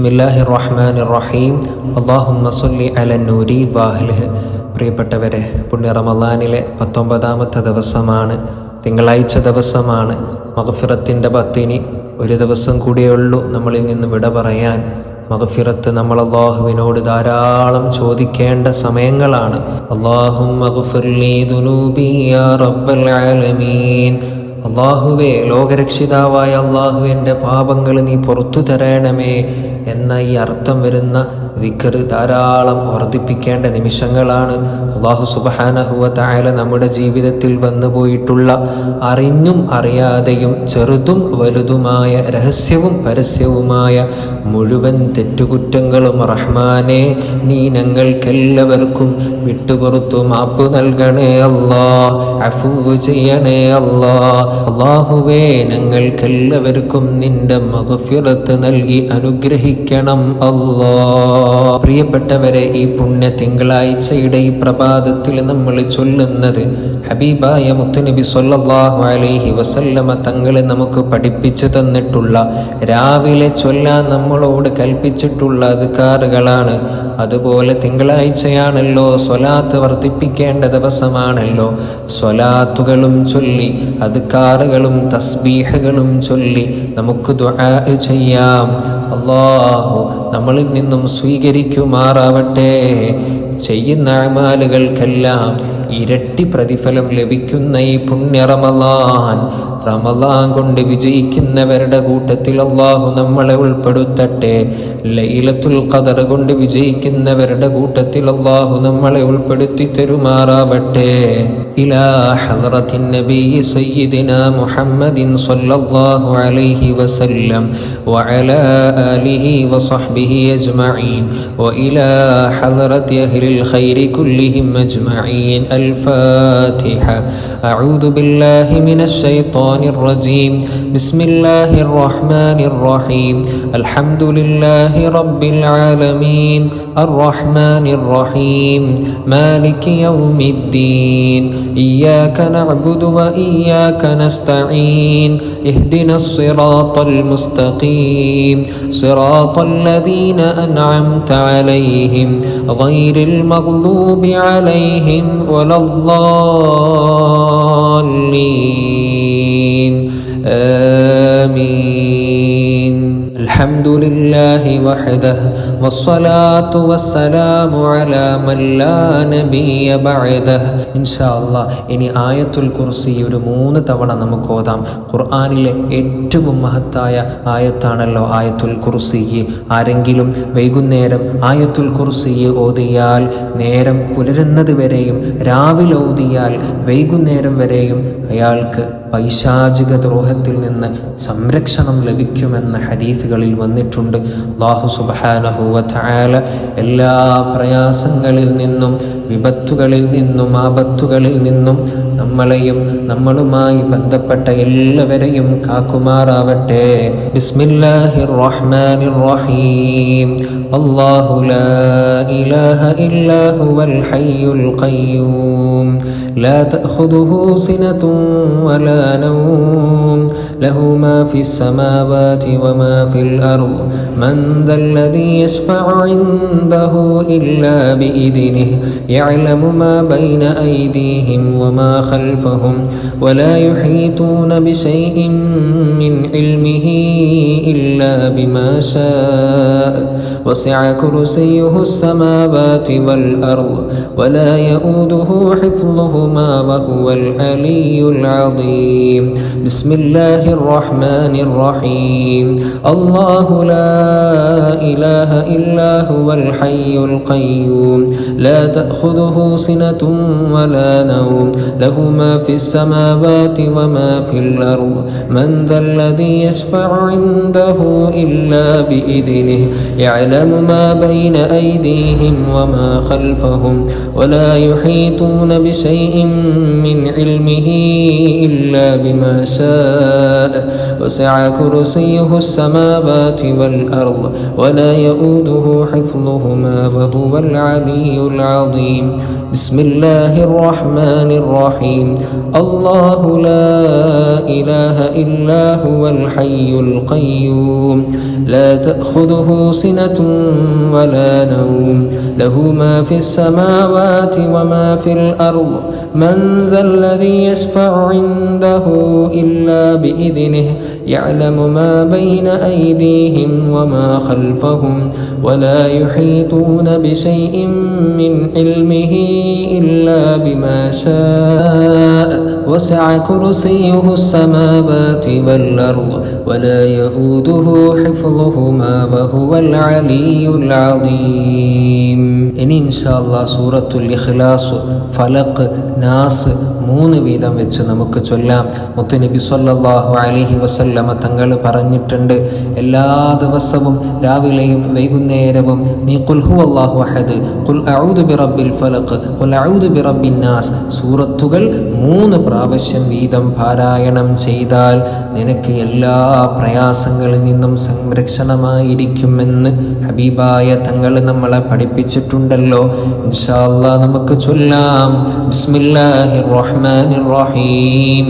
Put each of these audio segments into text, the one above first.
ബിസ്മില്ലാഹിർ റഹ്മാനിർ റഹീം. അല്ലാഹുമ്മ സ്വല്ലി അല നൂരി വാഹ്ലിഹ്. പ്രിയപ്പെട്ടവരെ, പുണ്യ റമളാനിലെ 19ാമത്തെ ദിവസമാണ്, തിങ്കളാഴ്ച ദിവസമാണ്. മഗ്ഫിറത്തിൻ്റെ പത്തിന് ഒരു ദിവസം കൂടിയേ ഉള്ളൂ നമ്മളിൽ നിന്ന് വിട പറയാൻ. മഗ്ഫിറത്ത് നമ്മൾ അല്ലാഹുവിനോട് ധാരാളം ചോദിക്കേണ്ട സമയങ്ങളാണ്. അല്ലാഹുമ്മ ഗ്ഫിർലി ദുനൂബി യാ റബ്ബൽ ആലമീൻ. അള്ളാഹുവേ, ലോകരക്ഷിതാവായ അള്ളാഹുവിൻ്റെ പാപങ്ങൾ നീ പുറത്തു തരണമേ എന്ന ഈ അർത്ഥം വരുന്ന ദിക്ർ ധാരാളം വർദ്ധിപ്പിക്കേണ്ട നിമിഷങ്ങളാണ്. അള്ളാഹു സുബ്ഹാനഹു വ തആല നമ്മുടെ ജീവിതത്തിൽ വന്നു പോയിട്ടുള്ള അറിഞ്ഞും അറിയാതെയും ചെറുതും വലുതുമായ രഹസ്യവും പരസ്യവുമായ മുഴുവൻ തെറ്റുകുറ്റങ്ങളും റഹ്മാനെ നീ ഞങ്ങൾക്കെല്ലാവർക്കും വിട്ടുപുറത്തു മാപ്പ് നൽകണേ അല്ലാ, അഫ്വ് ചെയ്യണേ അല്ലാ. അള്ളാഹുവേ, ഞങ്ങൾക്കെല്ലാവർക്കും നിന്റെ മഗ്ഫിറത്ത് നൽകി അനുഗ്രഹിക്കണം അല്ലാ. പ്രിയപ്പെട്ടവരെ, ഈ പുണ്യ തിങ്കളാഴ്ചയുടെ ഈ പ്രഭാതത്തിൽ നമ്മൾ ചൊല്ലുന്നത് ഹബീബായ മുത്തുനബി സ്വല്ലല്ലാഹു അലൈഹി വസല്ലമ തങ്ങളെ നമുക്ക് പഠിപ്പിച്ചു തന്നിട്ടുള്ള, രാവിലെ ചൊല്ലാൻ നമ്മളോട് കൽപ്പിച്ചിട്ടുള്ള അദ്കാറുകളാണ്. അതുപോലെ തിങ്കളാഴ്ചയാണല്ലോ, സ്വലാത്ത് വർദ്ധിപ്പിക്കേണ്ട ദിവസമാണല്ലോ. സ്വലാത്തുകളും ചൊല്ലി അദ്കാറുകളും തസ്ബീഹുകളും ചൊല്ലി നമുക്ക് ദുആ ചെയ്യാം. അല്ലാഹു നമ്മളിൽ നിന്നും സ്വീകരിക്കുമാറാവട്ടെ. ചെയ്യുന്ന അമാലുകൾക്കെല്ലാം ഇരട്ടി പ്രതിഫലം ലഭിക്കുന്ന ഈ പുണ്യ റമളാൻ കൊണ്ട് വിജയിക്കുന്നവരുടെ കൂട്ടത്തിൽ അല്ലാഹു നമ്മളെ ഉൾപ്പെടുത്തട്ടെ. ലൈലത്തുൽ ഖദർ കൊണ്ട് വിജയിക്കുന്നവരുടെ കൂട്ടത്തിൽ അല്ലാഹു നമ്മളെ ഉൾപ്പെടുത്തി തരുമാറാവട്ടെ. ഇലാ ഹളറത്തിൻ നബി സയ്യിദിനാ മുഹമ്മദിൻ സ്വല്ലല്ലാഹു അലൈഹി വസല്ലം വഅലാ ആലിഹി വസഹ്ബിഹി അജ്മഈൻ വഇലാ ഹളറത്തി അഹ്ലിൽ ഖൈരി കുല്ലിഹിം അജ്മഈൻ. അൽ ഫാത്തിഹ. അഊദു ബില്ലാഹി മിനശ് ശൈത്വാനിർ റജീം. ബിസ്മില്ലാഹിർ റഹ്മാനിർ റഹീം. അൽഹംദുലില്ലാഹി റബ്ബിൽ ആലമീൻ. അർറഹ്മാനിർ റഹീം. മാലികി യൗമിദ്ദീൻ. إياك نعبد وإياك نستعين. اهدنا الصراط المستقيم صراط الذين أنعمت عليهم غير المغضوب عليهم ولا الضالين. آمين. الحمد لله وحده والصلاة والسلام على من لا نبي بعده. ഇൻഷാ അല്ലാഹ് ഇനി ആയത്തുൽ കുർസി ഒരു 3 തവണ നമുക്ക് ഓതാം. ഖുർആനിലെ ഏറ്റവും മഹത്തായ ആയത്താണല്ലോ ആയത്തുൽ കുർസി. ആരെങ്കിലും വൈകുന്നേരം ആയത്തുൽ കുർസി ഓതിയാൽ നേരം പുലരുന്നത് വരെയും, രാവിലെ ഓതിയാൽ വൈകുന്നേരം വരെയും അയാൾക്ക് പൈശാചിക ദ്രോഹത്തിൽ നിന്ന് സംരക്ഷണം ലഭിക്കുമെന്ന ഹദീസുകളിൽ വന്നിട്ടുണ്ട്. അല്ലാഹു സുബ്ഹാനഹു വ തആല എല്ലാ പ്രയാസങ്ങളിൽ നിന്നും, വിപത്തുകളിൽ നിന്നും, ആപത്തുകളിൽ നിന്നും നമ്മളെയും നമ്മളുമായി ബന്ധപ്പെട്ട എല്ലാവരെയും കാക്കുമാറാവട്ടെ. ബിസ്മില്ലാഹിർ റഹ്മാനിർ റഹീം. അല്ലാഹു ലാ ഇലാഹ ഇല്ലാ ഹുവൽ ഹയ്യുൽ ഖയ്യൂം. لا تأخذه سنة ولا نوم له ما في السماوات وما في الأرض من ذا الذي يشفع عنده إلا بإذنه يعلم ما بين أيديهم وما خلفهم ولا يحيطون بشيء من علمه إلا بما شاء وسع كرسيه السماوات والأرض ولا يؤوده حفظهما وهو العلي العظيم. بسم الله الرحمن الرحيم. الله لا إله إلا هو الحي القيوم لا تأخذه سنة ولا نوم له ما في السماوات وما في الأرض من ذا الذي يشفع عنده إلا بإذنه يعلم ما بين أيديهم وما خلفهم ولا يحيطون بشيء من علمه إلا بما شاء وسع كرسيه السماوات والأرض ولا يؤوده حفظهما وهو العلي العظيم. بسم الله الرحمن الرحيم. الله لا إله إلا هو الحي القيوم لا تأخذه سنة ولا نوم له ما في السماوات وما في الأرض من ذا الذي يشفع عنده إلا بإذنه يعلم ما بين أيديهم وما خلفهم ولا يحيطون بشيء من علمه إلا بما شاء وسع كرسيه السماوات والأرض ولا يؤوده حفظهما وهو العلي العظيم. ഇനി ഇൻഷാഅല്ലാഹ് സൂറത്തുൽ ഇഖ്ലാസ്, ഫലഖ്, നാസ് 3 വീതം വെച്ച് നമുക്ക് ചൊല്ലാം. മുത്തുനബി സ്വല്ലല്ലാഹു അലൈഹി വസല്ലമ തങ്ങൾ പറഞ്ഞിട്ടുണ്ട്, എല്ലാ ദിവസവും രാവിലെയും വൈകുന്നേരവും നീ ഖുൽ ഹുവല്ലാഹു അഹദ്, ഖുൽ അഊദു ബിറബ്ബിൽ ഫലഖ്, ഖുൽ അഊദു ബിറബ്ബിൻ നാസ് സൂറത്തുകൾ 3 പ്രാവശ്യം വീതം പാരായണം ചെയ്താൽ നിനക്ക് എല്ലാ പ്രയാസങ്ങളിൽ നിന്നും സംരക്ഷണമായിരിക്കുമെന്ന് ഹബീബായ തങ്ങൾ നമ്മളെ പഠിപ്പിച്ചിട്ടുണ്ടല്ലോ. ഇൻഷാ അല്ലാഹ് നമുക്ക് ചൊല്ലാം. ബിസ്മില്ലാഹിർ റഹ്മാനിർ റഹീം.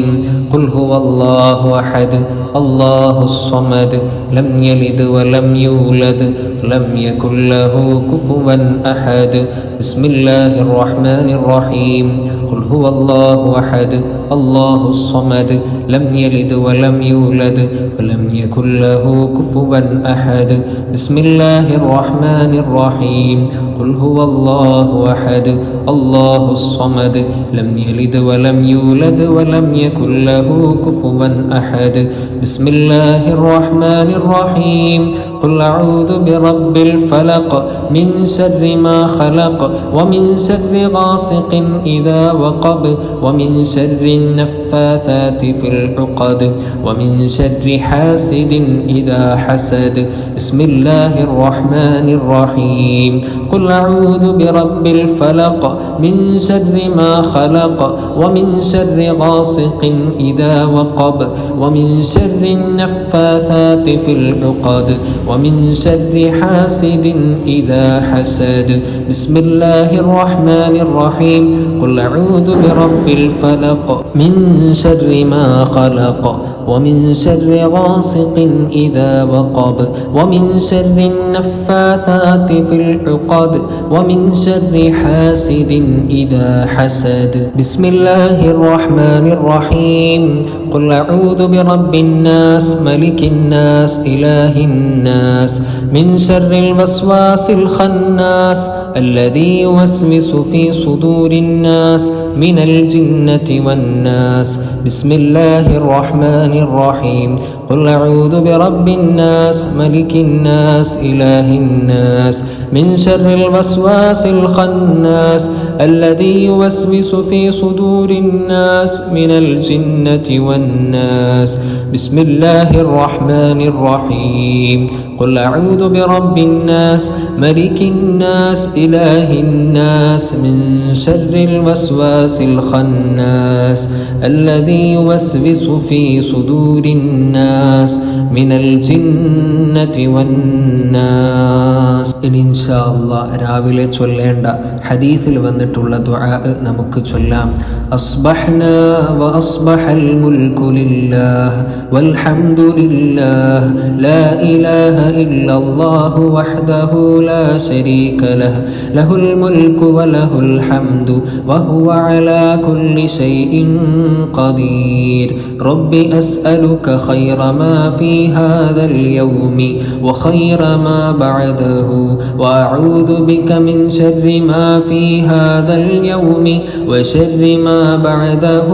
ഖുൽ ഹുവല്ലാഹു അഹദ് അല്ലാഹുസ് സ്വമദ് ലം യലിദ് വലം യൂലദ് ലം യകുൽ ലഹു കുഫുവൻ അഹദ്. ബിസ്മില്ലാഹിർ റഹ്മാനിർ റഹീം. ഖുൽ ഹുവല്ലാഹു അഹദ് അല്ലാഹുസ് സ്വമദ് ലം യലിദ് വലം യൂലദ് വലം യകുൽ ലഹു കുഫുവൻ അഹദ്. ബിസ്മില്ലാഹിർ റഹ്മാനിർ റഹീം. ഖുൽ ഹുവല്ലാഹു അഹദ് അല്ലാഹുസ് സ്വമദ് ലം യലിദ് വലം യൂലദ് വലം യകുൽ ലഹു കുഫുവൻ അഹദ്. ബിസ്മില്ലാഹിർ റഹ്മാനിർ റഹീം. ഖുൽ അഊദു ബിറബ്ബിൽ ഫലഖ് മിൻ ശർരി മാ ഖലഖ് വമിൻ ശർരി ഗാസിഖിൻ ഇദാ വഖബ് വമിൻ ശർരി നഫ്ഫാഥാതി ഫിൽ ഉഖദ് വമിൻ ശർരി ഹാസിദിൻ ഇദാ ഹസദ്. ബിസ്മില്ലാഹിർ റഹ്മാനിർ റഹീം. ഖുൽ അഊദു ബിറബ്ബിൽ ഫലഖ് മിൻ ശർരി മാ ഖലഖ് വമിൻ ശർരി ഗാസിഖിൻ ഇദാ വഖബ് വമിൻ ശർരി നഫ്ഫാഥാതി ഫിൽ ഉഖദ് ومن شر حاسد إذا حسد. بسم الله الرحمن الرحيم. قل أعوذ برب الفلق من شر ما خلق ومن شر غاسق إذا وقب ومن شر النفاثات في العقد ومن شر حاسد إذا حسد. بسم الله الرحمن الرحيم. قل أعوذ برب الناس ملك الناس إله الناس من شر الوسواس الخناس الذي يوسوس في صدور الناس من الجنة والناس. بسم الله الرحمن الرحيم. قل أعوذ برب الناس ملك الناس إله الناس من شر الوسواس الخناس الذي يوسوس في صدور الناس من الجنة والناس. بسم الله الرحمن الرحيم. قل أعوذ برب الناس ملك الناس إله الناس من شر الوسواس الخناس الذي يوسوس في صدور الناس من الجنة والناس. إن شاء الله രാവിലെ ചൊല്ലേണ്ട ഹദീസിൽ വന്നിട്ടുള്ള ദുആ നമുക്ക് ചൊല്ലാം. أصبحنا وأصبح الملك لله والحمد لله لا إله إلا الله وحده لا شريك له له الملك وله الحمد وهو على كل شيء قدير. رب أسألك خير ما في هذا اليوم وخير ما بعده وأعوذ بك من شر ما في هذا اليوم وشر ما بعده.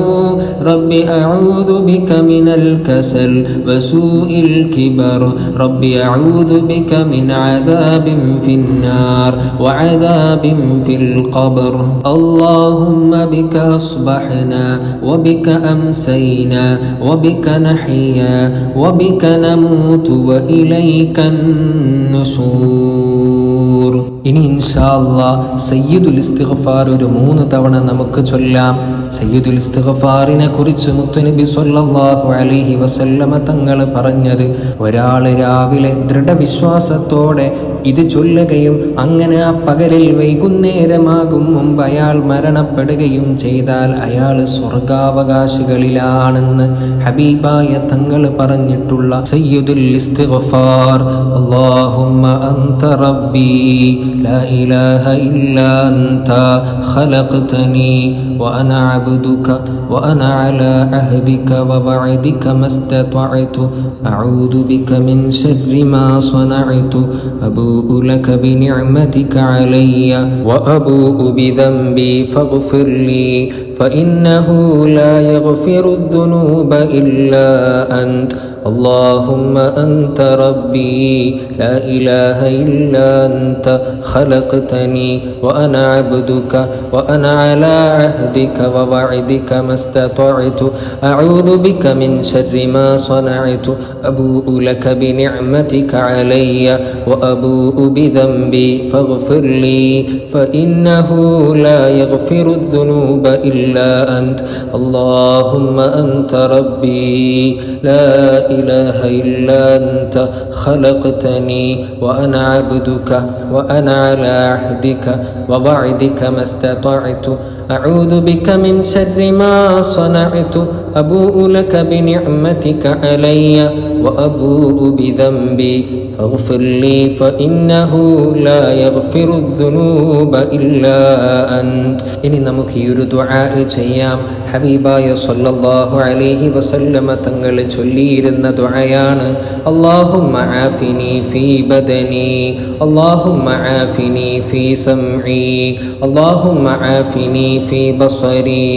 رب أعوذ بك من الكسل وسوء الكبر. رب أعوذ بك من عذاب في النار وعذاب في القبر. اللهم بك أصبحنا وبك أمسينا وبك نحيا وبك نموت وإليك النشور. ഇനി ഇൻഷാ അല്ലാഹ് സയ്യിദുൽ ഇസ്തിഗ്ഫാർ ഒരു 3 തവണ നമുക്ക് ചൊല്ലാം. സയ്യിദുൽ ഇസ്തിഗ്ഫാറിനെ കുറിച്ച് മുത്തുനബി സ്വല്ലല്ലാഹു അലൈഹി വസല്ലമ തങ്ങൾ പറഞ്ഞത്, ഒരാൾ രാവിലെ ദൃഢവിശ്വാസത്തോടെ ഇത് ചൊല്ലുകയും അങ്ങനെ ആ പകലിൽ വൈകുന്നേരമാകും മുമ്പ് അയാൾ മരണപ്പെടുകയും ചെയ്താൽ അയാൾ സ്വർഗാവകാശികളിലാണെന്ന് ഹബീബായ തങ്ങൾ പറഞ്ഞിട്ടുള്ള സയ്യിദുൽ ഇസ്തിഗ്ഫാർ. അല്ലാഹുമ്മ അൻത റബ്ബി ലാ ഇലാഹ ഇല്ലാ അൻത ഖലഖ്തനി വഅന അബ്ദുക വഅന അലാ അഹ്ദിക വവഅദിക മസ്തതഅതു അഊദു ബിക മിൻ ശർരി മാ സ്വനഅതു അബൂഉ ലക ബിനിഅമതിക അലയ്യ വഅബൂഉ ബിദംബി ഫഗ്ഫിർ ലി ഫഇന്നഹു ലാ യഗ്ഫിറു الذുനൂബ ഇല്ലാ അൻത اللهم أنت ربي لا إله إلا أنت خلقتني وأنا عبدك وأنا على عهدك ووعدك ما استطعت أعوذ بك من شر ما صنعت أبوء لك بنعمتك علي وأبوء بذنبي فاغفر لي فإنه لا يغفر الذنوب إلا أنت اللهم أنت ربي لا إله إلا أنت خلقتني وأنا عبدك وأنا على عهدك ووعدك ما استطعت أعوذ بك من شر ما صنعت أبوء لك بنعمتك علي وأبوء بذنبي فاغفر لي فإنه لا يغفر الذنوب إلا أنت. ഇനി നമുക്ക് ഈ ഒരു ദുആ ചെയ്യാം. ഹബീബായ സ്വല്ലല്ലാഹു അലൈഹി വസല്ലമ തങ്ങൾ ചൊല്ലിയിരുന്ന ദുആയാണ്, അല്ലാഹുമ്മ ആഫിനി ഫീ ബദനി അല്ലാഹുമ്മ ആഫിനി ഫീ സംഇ അല്ലാഹുമ്മ ആഫിനി ഫീ ബസരി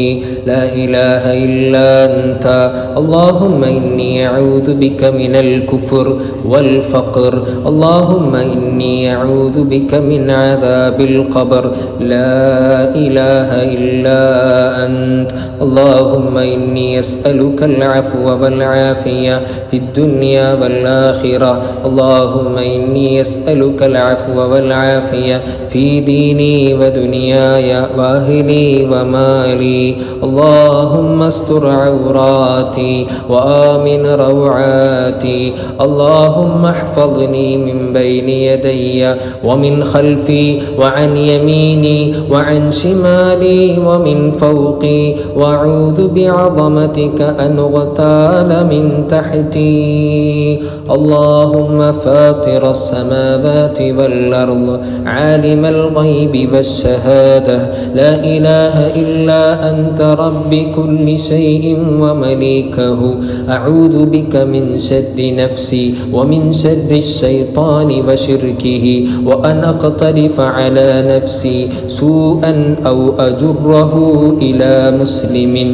ലാ ഇലാഹ ഇല്ലാ അൻത അല്ലാഹുമ്മ ഇന്നി അഊദു ബിക മിനൽ കുഫ്ർ വൽ ഫഖർ അല്ലാഹുമ്മ ഇന്നി അഊദു ബിക മിൻ അദാബിൽ ഖബർ ലാ ഇലാഹ ഇല്ലാ അൻത اللهم إني أسألك العفو والعافية في الدنيا والآخرة اللهم إني أسألك العفو والعافية في ديني ودنياي وأهلي ومالي اللهم استر عوراتي وآمن روعاتي اللهم احفظني من بين يدي ومن خلفي وعن يميني وعن شمالي ومن فوقي وأعوذ بعظمتك أن أغتال من تحتي اللهم فاطر السماوات والأرض عالم الغيب والشهادة لا إله إلا أنت رب كل شيء ومليكه أعوذ بك من شر نفسي ومن شر الشيطان وشركه وأن أقترف على نفسي سوءا أو أجره إلى മുസ്ലിമിൻ.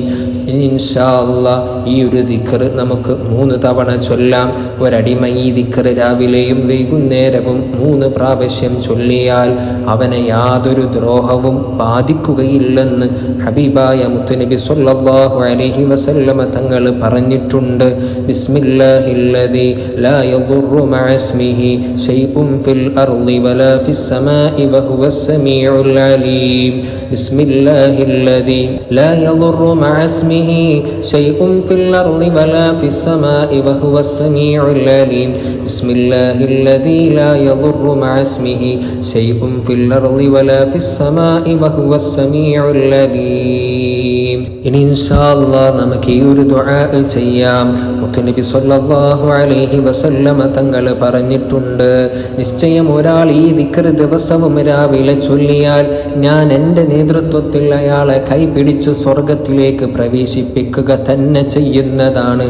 ഇൻഷാ അല്ലാഹ് ഈ ഒരു ദിക്ർ നമുക്ക് 3 തവണ ചൊല്ലാം. ഒരടിമ ഈ ദിക്ർ രാവിലെയും വൈകുന്നേരവും 3 പ്രാവശ്യം ചൊല്ലിയാൽ അവനെ യാതൊരു ദ്രോഹവും ബാധിക്കുകയില്ലെന്ന് ഹബീബായ മുത്തുനബി സ്വല്ലല്ലാഹു അലൈഹി വസല്ലമ തങ്ങൾ പറഞ്ഞിട്ടുണ്ട്. ബിസ്മില്ലാഹില്ലദി ലാ യദുറു മഅസ്മിഹി ശൈഉൻ ഫിൽ അർളി വലാ ഫിസ് സമാഇ വഹുവസ് സമീഉൽ അലീം. ബിസ്മില്ലാഹില്ലദി ലാ യദുറു മഅസ്മിഹി شيء في الأرض ولا في السماء وهو السميع العليم بسم الله الذي لا يضر مع اسمه شيء في الأرض ولا في السماء وهو السميع العليم. ഇനി ഇൻഷാ അല്ലാഹ് നമുക്ക് ഈ ഒരു ദുആ ചെയ്യാം. മുത്തുനബി സ്വല്ലല്ലാഹു അലൈഹി വസല്ലമ തങ്ങൾ പറഞ്ഞിട്ടുണ്ട്, നിശ്ചയം ഒരാൾ ഈ ദിക്ർ ദിവസവും രാവിലെ ചൊല്ലിയാൽ ഞാൻ എൻ്റെ നേതൃത്വത്തിൽ അയാളെ കൈപിടിച്ച് സ്വർഗത്തിലേക്ക് പ്രവേശിപ്പിക്കുക തന്നെ ചെയ്യുന്നതാണ്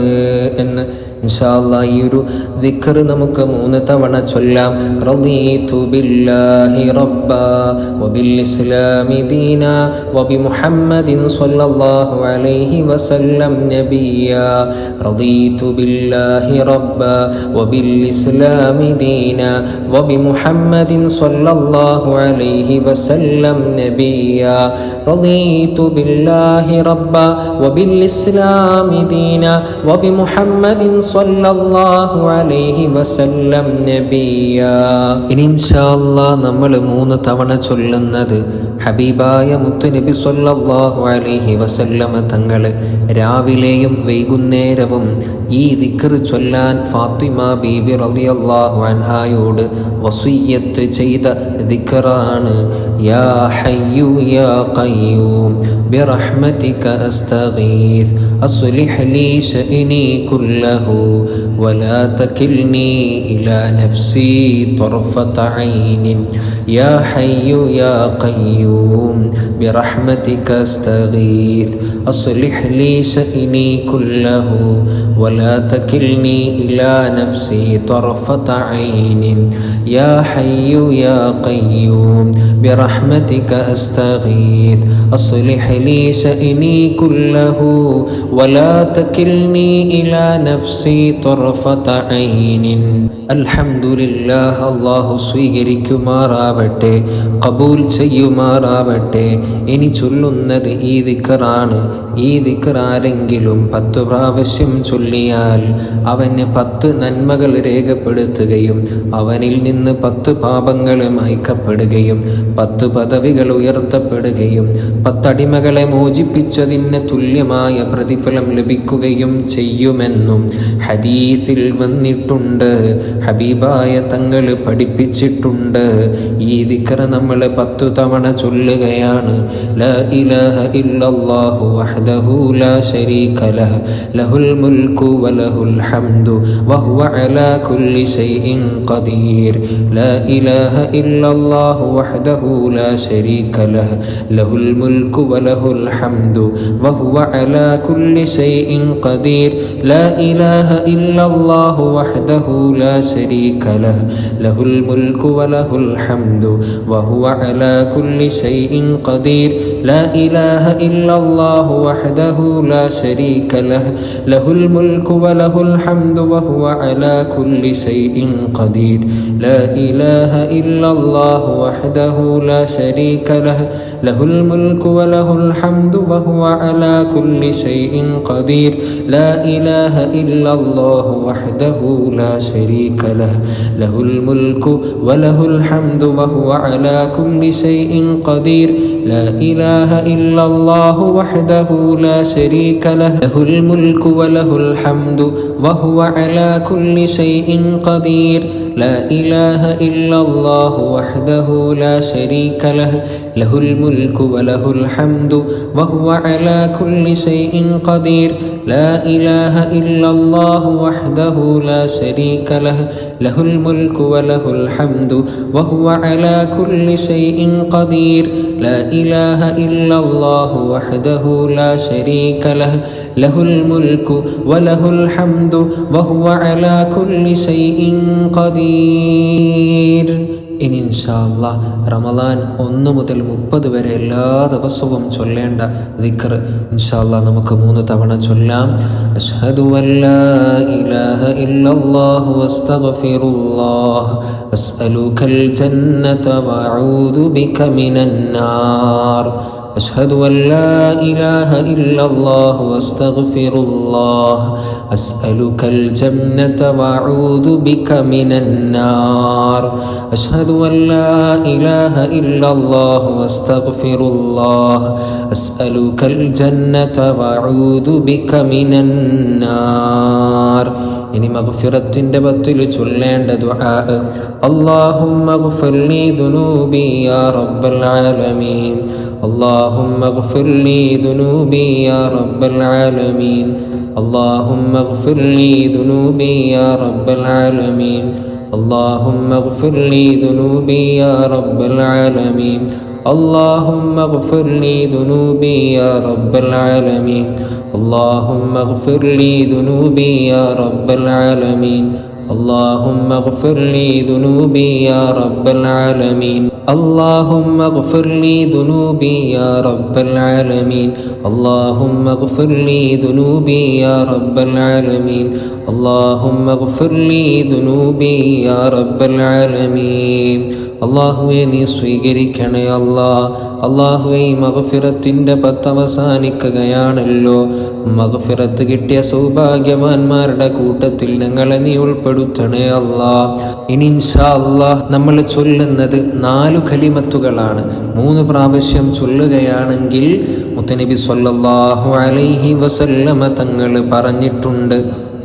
എന്ന്. ഇൻഷാ അല്ലാഹ് ഈ ഒരു ദിക്ർ നമുക്ക് 3 തവണ ചൊല്ലാം. റളീതു ബില്ലാഹി റബ്ബാ വബിൽ ഇസ്ലാമി ദീനാ വബി മുഹമ്മദിൻ സ്വല്ലല്ലാഹു അലൈഹി വസല്ലം നബിയ്യാ. റളീതു ബില്ലാഹി റബ്ബാ വബിൽ ഇസ്ലാമി ദീനാ വബി മുഹമ്മദിൻ സ്വല്ലല്ലാഹു അലൈഹി വസല്ലം നബിയ്യാ. റളീതു ബില്ലാഹി റബ്ബാ വബിൽ ഇസ്ലാമി ദീനാ വബി മുഹമ്മദിൻ സ്വല്ലല്ലാഹു അലൈഹി വസല്ലം നബിയ്യാ. ഇനി ഇൻഷാ അല്ലാഹ് നമ്മൾ 3 തവണ ചൊല്ലുന്നത് ഹബീബായ മുത്തുനബി സ്വല്ലല്ലാഹു അലൈഹി വസല്ലം തങ്ങൾ രാവിലെയും വൈകുന്നേരവും ഈ ദിക്ർ ചൊല്ലാൻ ഫാത്തിമ ബീബി റളിയല്ലാഹു അൻഹായോട് വസിയ്യത്ത് ചെയ്ത ദിക്റാണ്. യാ ഹയ്യു യാ ഖയ്യൂം ബിറഹ്മതിക അസ്തഗീസ് അസ്ലിഹ് ലീ ശഅനി കുല്ലഹു വലാ തകിൽനി ഇലാ നഫ്സി طرفة عين يا حي يا قيوم برحمتك استغيث أصلح لي شأني كله ولا تكلني إلى نفسي طرفة عين يا حي يا قيوم برحمتك أستغيث أصلح لي شأني كله ولا تكلني إلى نفسي طرفة عين. الحمد لله. അല്ലാഹു സ്വീകരിക്കുമാറാവട്ടെ, ഖബൂൽ ചെയ്യുമാറാവട്ടെ. ഇനി ചൊല്ലുന്നത് ഈ ദിക്റാണ്. ഈ ദിക്ർ ആരെങ്കിലും 10 പ്രാവശ്യം ചൊല്ലിയാൽ അവന് 10 നന്മകൾ രേഖപ്പെടുത്തുകയും അവനിൽ നിന്ന് 10 പാപങ്ങൾ മായ്ക്കപ്പെടുകയും 10 പദവികൾ ഉയർത്തപ്പെടുകയും 10 അടിമകളെ മോചിപ്പിച്ചതിന് തുല്യമായ പ്രതിഫലം ലഭിക്കുകയും ചെയ്യുമെന്നും ഹദീസിൽ വന്നിട്ടുണ്ട്. ഹബീബായ തങ്ങൾ പഠിപ്പിച്ചിട്ടുണ്ട്. ഈ ദിക്ർ നമ്മൾ 10 തവണ ചൊല്ലുകയാണ്. ലാ ഇലാഹ ഇല്ലല്ലാഹു വഹ്ദഹു ലാ ശരീക ലഹ് ലഹുൽ മുൽക്കു വലഹുൽ ഹംദു വഹുവ അലാ കുല്ലി ശൈഇൻ ഖദീർ. ലാ ഇലാഹ ഇല്ലല്ലാഹു വഹ്ദഹു ലാ ശരീക ലഹ് ലഹുൽ മുൽക്കു വലഹുൽ ഹംദു വഹുവ അലാ കുല്ലി ശൈഇൻ ഖദീർ. ലാ ഇലാഹ ഇല്ലല്ലാഹു വഹ്ദഹു ലാ ശരീക ലഹ് ലഹുൽ മുൽക്കു വലഹുൽ ഹംദു വഹുവ അലാ കുല്ലി ശൈഇൻ ഖദീർ. ലാ ഇലാഹ ഇല്ലല്ലാഹു വഹ്ദഹു ലാ ശരീക ലഹ് ലഹുൽ മുൽക്കു വലഹുൽ ഹംദു വഹുവ അലാ കുല്ലി ശൈഇൻ ഖദീർ. ലാ ഇലാഹ ഇല്ലല്ലാഹു വഹ്ദഹു ലാ ശരീക ലഹ് ലഹുൽ മുൽക്കു വലഹുൽ ഹംദു വഹുവ അലാ കുല്ലി ശൈഇൻ ഖദീർ. ലാ ഇലാഹ ഇല്ലല്ലാഹു വഹ്ദഹു ലാ ശരീക ലഹ് ലഹുൽ മുൽക്കു വലഹുൽ ഹംദു വഹുവ അലാ കുല്ലി ശൈഇൻ ഖദീർ. ലാ ഇലാഹ ഇല്ലല്ലാഹു വഹ്ദഹു ലാ ശരീക ലഹ് ലഹുൽ മുൽക്കു വലഹുൽ ഹംദു വഹുവ അലാ കുല്ലി ശൈഇൻ ഖദീർ. لا إله إلا الله وحده لا شريك له له الملك وله الحمد وهو على كل شيء قدير. لا إله إلا الله وحده لا شريك له له الملك وله الحمد وهو على كل شيء قدير. لا إله إلا الله وحده لا شريك له له الملك وله الحمد وهو على كل شيء قدير. ഇനി ഇൻഷാ അല്ലാഹ് റമളാൻ 1 മുതൽ 30 വരെ എല്ലാ ദിവസവും ചൊല്ലേണ്ട ദിക്ർ ഇൻഷാ അല്ലാഹ് നമുക്ക് 3 തവണ ചൊല്ലാം. അശ്ഹദു അല്ലാ ഇലാഹ ഇല്ലല്ലാഹു വസ്തഗ്ഫിറുല്ലാഹ് അസ്അലുകൽ ജന്നത വഅഊദു ബിക മിനൻ നാർ. أشهد أن لا إله إلا الله واستغفر الله أسألك الجنة وأعوذ بك من النار. أشهد أن لا إله إلا الله واستغفر الله أسألك الجنة وأعوذ بك من النار. ഇനി മഗ്ഫിറത്തിന്റെ 10 ചൊല്ലേണ്ട ദുആ. അല്ലാഹുമ്മ ഗ്ഫിർ ലി ദുനൂബി യാ റബ്ബൽ ആലമീൻ. اللهم اغفر لي ذنوبي يا رب العالمين. اللهم اغفر لي ذنوبي يا رب العالمين. اللهم اغفر لي ذنوبي يا رب العالمين. اللهم اغفر لي ذنوبي يا رب العالمين. اللهم اغفر لي ذنوبي يا رب العالمين. اللهم اغفر لي ذنوبي يا رب العالمين. اللهم اغفر لي ذنوبي يا رب العالمين. اللهم اغفر لي ذنوبي يا رب العالمين. اللهم اغفر لي ذنوبي يا رب العالمين. അള്ളാഹുവെ നീ സ്വീകരിക്കണേ അല്ലാ. അള്ളാഹുവെ മഗ്ഫിറത്തിൻ്റെ 10 അവസാനിക്കുകയാണല്ലോ. മഗ്ഫിറത്ത് കിട്ടിയ സൗഭാഗ്യവാന്മാരുടെ കൂട്ടത്തിൽ ഞങ്ങളെ നീ ഉൾപ്പെടുത്തണേ അല്ലാ. ഇനി ഇൻഷാ അല്ലാഹ് നമ്മൾ ചൊല്ലുന്നത് 4 കലിമത്തുകളാണ്. 3 പ്രാവശ്യം ചൊല്ലുകയാണെങ്കിൽ മുത്തനബി സ്വല്ലല്ലാഹു അലൈഹി വസല്ലമ തങ്ങൾ പറഞ്ഞിട്ടുണ്ട്,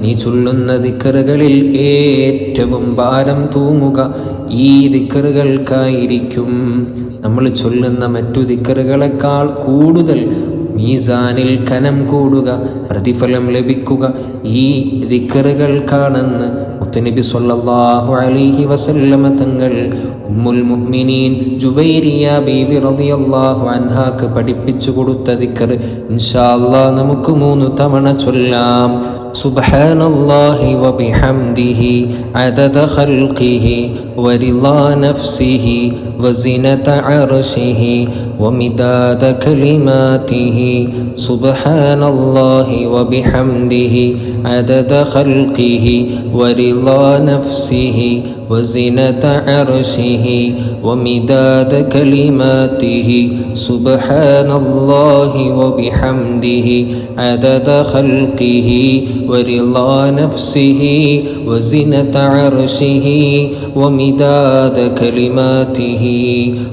നീ ചൊല്ലുന്ന ദിക്റുകളിൽ ഏറ്റവും ഭാരം തൂങ്ങുക ഈ ദിക്റുകൾക്കായിരിക്കും. നമ്മൾ ചൊല്ലുന്ന മറ്റു ദിക്റുകളെക്കാൾ കൂടുതൽ മീസാനിൽ കനം കൂടുക, പ്രതിഫലം ലഭിക്കുക ഈ ദിക്റുകൾക്കാണെന്ന് മുത്തനബി സ്വല്ലല്ലാഹു അലൈഹി വസല്ലമ തങ്ങൾ ഉമ്മുൽ മുഅ്മിനീൻ ജുവൈരിയ ബീവി റളിയല്ലാഹു അൻഹാക്ക് പഠിപ്പിച്ചു കൊടുത്ത ദിക്ർ ഇൻഷാ അല്ലാഹ് നമുക്ക് 3 തവണ ചൊല്ലാം. സുബ്ഹാനല്ലാഹി വബിഹംദിഹി അദദ ഖൽഖിഹി വറിളാ നഫ്സിഹി വസിനത അർശിഹി വമിദാദ കലിമാതിഹി. സുബ്ഹാനല്ലാഹി വബിഹംദിഹി അദദ ഖൽഖിഹി വറിളാ നഫ്സിഹി വസിനത അർശിഹി വമിദാദ കലിമാതിഹി. സുബ്ഹാനല്ലാഹി വബിഹംദിഹി അദദ ഖൽഖിഹി വറിളാ നഫ്സിഹി വസിനത അർശിഹി വമിദാദ കലിമാതിഹി.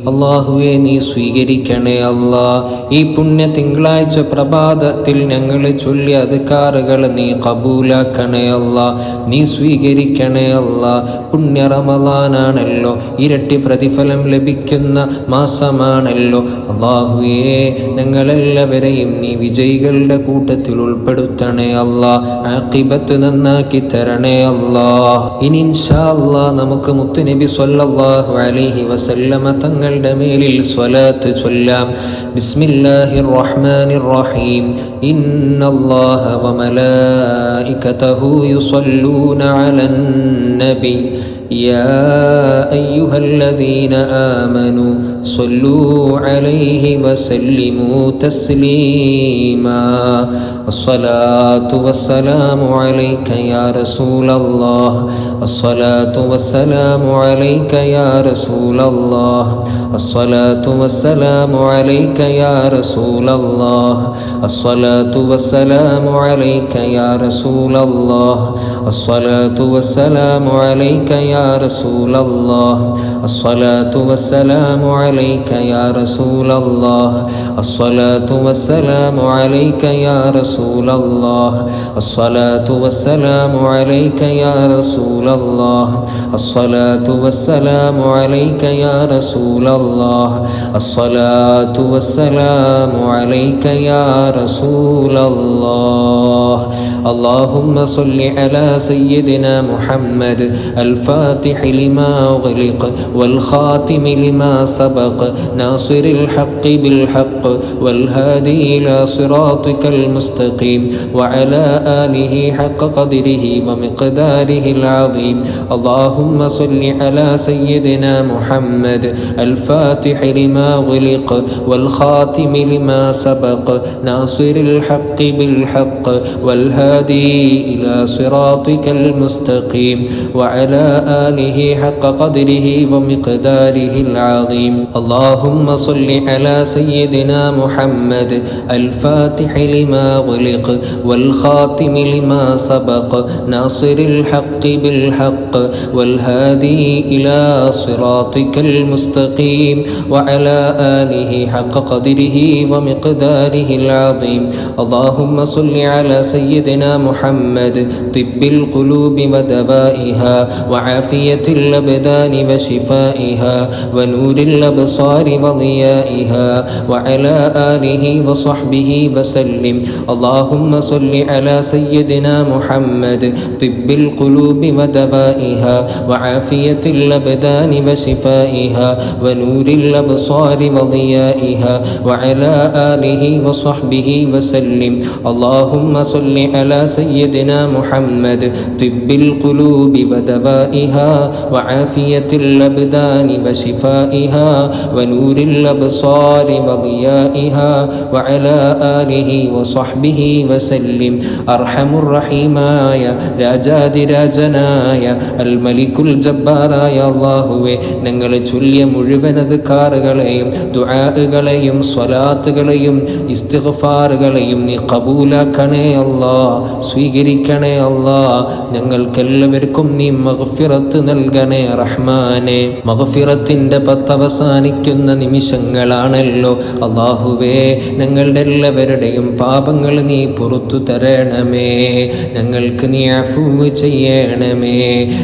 അല്ലാഹുവേ നീ സ്വീകരിക്കണേ അല്ലാ. ഈ പുണ്യ തിങ്കളാഴ്ച പ്രഭാതത്തിൽ ഞങ്ങൾ ചൊല്ലിയ അദ്കാറുകൾ നീ ഖബൂലാക്കണേ അല്ലാ. നീ സ്വീകരിക്കണേ അല്ലാ. പുണ്യ റമളാനാണല്ലോ, ഇരട്ടി പ്രതിഫലം ലഭിക്കുന്ന മാസമാണല്ലോ. അല്ലാഹുവേ ഞങ്ങളെല്ലാവരെയും നീ വിജയികളുടെ കൂട്ടത്തിൽ ഉൾപ്പെടുത്തണേ അല്ലാ. ആഖിബത്ത് നന്നാക്കി തരണേ അല്ലാ. ഇനി ഇൻഷാ അല്ലാഹ് നമുക്ക് മുത്തുനബി സ്വല്ലല്ലാഹു അലൈഹി വസല്ലമ തങ്ങളുടെ മേലിൽ സ്വലാത്ത് ചൊല്ലാം. ബിസ്മില്ലാഹിർ റഹ്മാനിർ റഹീം. ഇന്നല്ലാഹ വമലായികതഹു യുസല്ലൂന അലൻ നബി يا أيها الذين آمنوا صلوا عليه وسلموا تسليما. الصلاة والسلام عليك يا رسول الله. الصلاة والسلام عليك يا رسول الله. الصلاة والسلام عليك يا رسول الله. الصلاة والسلام عليك يا رسول الله. الصلاة والسلام عليك يا رسول الله. الصلاة والسلام عليك يا رسول الله. الصلاة والسلام عليك يا رسول الله. الصلاة والسلام عليك يا رسول الله. الصلاة والسلام عليك يا رسول الله. الصلاة والسلام عليك يا رسول الله. اللهم صل على سيدنا محمد الفاتح لما أغلق والخاتم لما سبق ناصر الحق بالحق والهادي إلى صراطك المستقيم وعلى آله حق قدره ومقداره العظيم. اللهم صل على سيدنا محمد الفاتح لما أغلق والخاتم لما سبق ناصر الحق بالحق والهادي إلى صراطك المستقيم وعلى آله حق قدره ومقداره العظيم. اللهم صل على سيدنا محمد الفاتح لما أغلق والخاتم لما سبق ناصر الحق بالحق والهادي إلى صراطك المستقيم وعلى آله حق قدره ومقداره العظيم. اللهم صل على سيدنا محمد طب القلوب ودوائها وعافية الأبدان وشفائها ونور الأبصار وضيائها وعلى آله وصحبه وسلم. اللهم صل على سيدنا محمد طب القلوب ودوائها وعافية الأبدان وشفائها ونور الأبصار وضيائها وعلى آله وصحبه وسلم. اللهم صل على على سيدنا محمد طب القلوب ودوائها وعافية الأبدان وشفائها ونور الأبصار وضيائها وعلى آله وصحبه وسلم. أرحم الرحيماയ രാജാതിരാജനായ അൽ മലിക്കുൽ ജബ്ബാറായ അല്ലാഹുവേ, ഞങ്ങൾ ചൊല്ലിയ മുഴുവൻ അദ്കാറുകളെയും ദുആകളെയും സ്വലാത്തുകളെയും ഇസ്തിഗ്ഫാറുകളെയും നീ കബൂലാക്കണേ അല്ലാ, സ്വീകരിക്കണേ അല്ലാ. ഞങ്ങൾക്കെല്ലാവർക്കും നീ മഗ്ഫിറത്ത് നൽകണേ റഹ്മാനെ. മഗ്ഫിറത്തിന്റെ അവസാനിക്കുന്ന നിമിഷങ്ങളാണല്ലോ അല്ലാഹുവേ. ഞങ്ങളുടെ എല്ലാവരുടെയും പാപങ്ങൾ നീ പുറത്തു തരണമേ. ഞങ്ങൾക്ക് നീ അഫ്വ് ചെയ്യണമേ.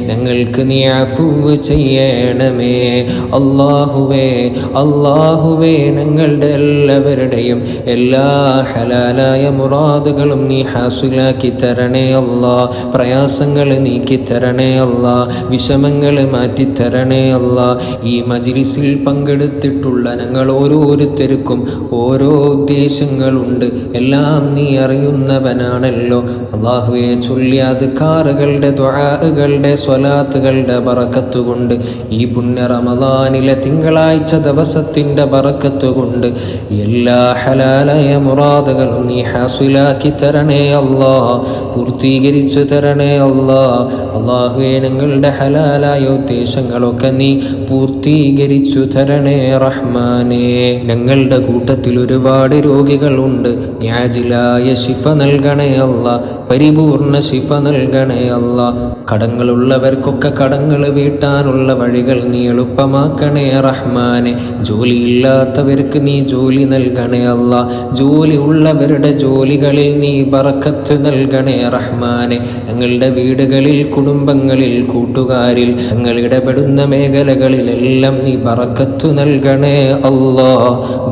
ഞങ്ങൾക്ക് നീ അഫ്വ് ചെയ്യണമേ അല്ലാഹുവേ. അല്ലാഹുവേ, ഞങ്ങളുടെ എല്ലാവരുടെയും എല്ലാ ഹലാലായ മുറാദുകളും നീ ഹാസുലാക്കി തരണേ അല്ലാ. പ്രയാസങ്ങൾ നീക്കി തരണേ അല്ലാ. വിഷമങ്ങൾ മാറ്റിത്തരണേ അല്ലാ. ഈ മജ്ലിസിൽ പങ്കെടുത്തിട്ടുള്ള ഞങ്ങൾ ഓരോരുത്തർക്കും ഓരോ ഉദ്ദേശങ്ങളുണ്ട്. എല്ലാം നീ അറിയുന്നവനാണല്ലോ അല്ലാഹുവേ. ചൊല്ലിയ അദ്കാറുകളുടെ ദുആകളുടെ സ്വലാത്തുകളുടെ ബറക്കത്ത് കൊണ്ട്, ഈ പുണ്യ റമദാനിലെ തിങ്കളാഴ്ച ദിവസത്തിന്റെ ബറക്കത്ത് കൊണ്ട് എല്ലാ ഹലാലായ മുറാദുകളും നീ ഹാസുലാക്കി തരണേ അല്ലാ, പൂർത്തീകരിച്ചു തരണേ അല്ലാ. അല്ലാഹുവേ, ഞങ്ങളുടെ ഹലാലായ ഉദ്ദേശങ്ങളൊക്കെ നീ പൂർത്തീകരിച്ചു തരണേ റഹ്മാനേ. ഞങ്ങളുടെ കൂട്ടത്തിൽ ഒരുപാട് രോഗികളുണ്ട്. ന്യാജിലായ ശിഫ നൽകണേ അല്ലാ, പരിപൂർണ ശിഫ നൽകണേ അല്ലാ. കടങ്ങളുള്ളവർക്കൊക്കെ കടങ്ങൾ വീട്ടാനുള്ള വഴികൾ നീ എളുപ്പമാക്കണേ റഹ്മാനെ. ജോലിയില്ലാത്തവർക്ക് നീ ജോലി നൽകണേ അല്ലാ. ജോലി ഉള്ളവരുടെ ജോലികളിൽ നീ ബറക്കത്ത് നൽകണേ റഹ്മാനെ. ഞങ്ങളുടെ വീടുകളിൽ, കുടുംബങ്ങളിൽ, കൂട്ടുകാരിൽ, ഞങ്ങൾ ഇടപെടുന്ന മേഖലകളിലെല്ലാം നീ ബറക്കത്ത് നൽകണേ അല്ലാ,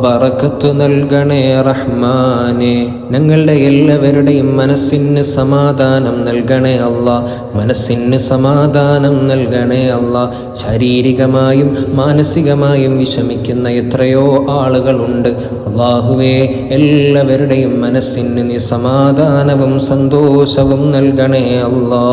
ബറക്കത്ത് നൽകണേ റഹ്മാനെ. ഞങ്ങളുടെ എല്ലാവരുടെയും മനസ്സിന് സമാധാനം നൽകണേ അല്ലാ, മനസ്സിന് സമാധാനം നൽകണേ അല്ലാ. ശാരീരികമായും മാനസികമായും വിഷമിക്കുന്ന എത്രയോ ആളുകളുണ്ട് അല്ലാഹുവേ. എല്ലാവരുടെയും മനസ്സിന് നീ സമാധാനവും സന്തോഷവും നൽകണേ അല്ലാ,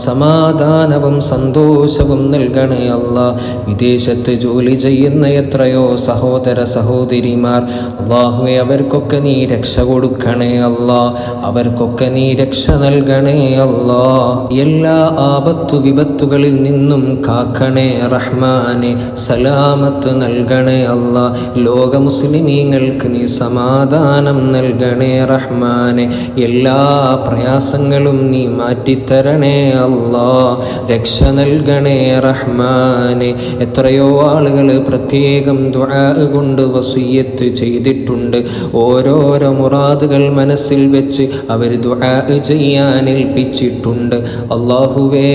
സമാധാനവും സന്തോഷവും നൽകണേ അല്ലാ. വിദേശത്ത് ജോലി ചെയ്യുന്ന എത്രയോ സഹോദര സഹോദരിമാർ അല്ലാഹുവേ, അവർക്കൊക്കെ നീ രക്ഷ കൊടുക്കണേ അല്ലാ, അവർക്കൊക്കെ നീ രക്ഷ നൽകണേ അല്ലാ. എല്ലാ ആപത്തു വിപത്തുകളിൽ നിന്നും കാക്കണേ റഹ്മാനെ. സലാമത്ത് നൽകണേ അല്ലാ. ലോക മുസ്ലിമീങ്ങൾക്ക് നീ സമാധാനം നൽകണേ റഹ്മാനെ. എല്ലാ പ്രയാസങ്ങളും നീ മാറ്റിത്തരണേ അല്ലാ, രക്ഷ നൽകണേ റഹ്മാനെ. എത്രയോ ആളുകൾ പ്രത്യേകം ദുആ കൊണ്ട് വസിയ്യത്ത് ചെയ്തിട്ടുണ്ട്. ഓരോരോ മുറാദുകൾ മനസ്സിൽ വെച്ച് അവർ ദുആ ചെയ്യാൻ ഏൽപ്പിച്ചിട്ടുണ്ട്. അല്ലാഹുവേ,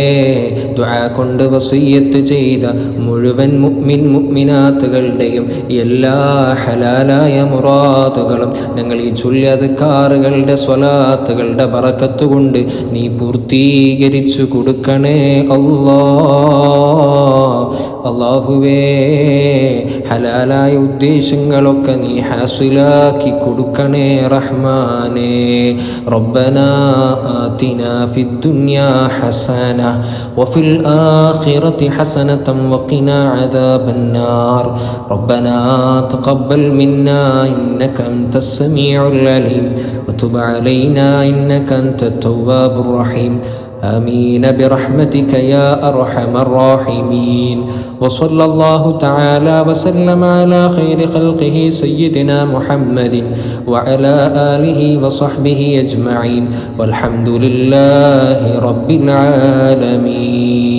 ദുആ കൊണ്ട് വസിയ്യത്ത് ചെയ്ത മുഴുവൻ മുഅ്മിൻ മുഅ്മിനാത്തുകളുടെയും എല്ലാ ഹലാലായ മുറാദുകളും ഞങ്ങൾ ഈ ചൊല്ലിയ അദ്കാറുകളുടെ സ്വലാത്തുകളുടെ ബറക്കത്ത് കൊണ്ട് നീ പൂർത്തീകരിച്ചു കൊടുക്കണേ അല്ലാ. അല്ലാഹുവേ, ഹലാലായ ഉദ്ദേശങ്ങളൊക്കെ നീ ഹാസിലാക്കി കൊടുക്കണേ റഹ്മാനേ. റബ്ബനാ ആതിനാ ഫിദ്ദുനിയാ ഹസന വഫിൽ ആഖിറതി ഹസനതൻ വഖിനാ അദാബന്നാർ. റബ്ബനാ തഖബ്ബൽ മിന്നാ ഇന്നക അൻതസ് സമീഉൽ അലീം വതുബ് അലൈനാ ഇന്നക അൻതത് തവ്വാബുർ റഹീം. آمين برحمتك يا أرحم الراحمين. وصلى الله تعالى وسلم على خير خلقه سيدنا محمد وعلى آله وصحبه أجمعين والحمد لله رب العالمين.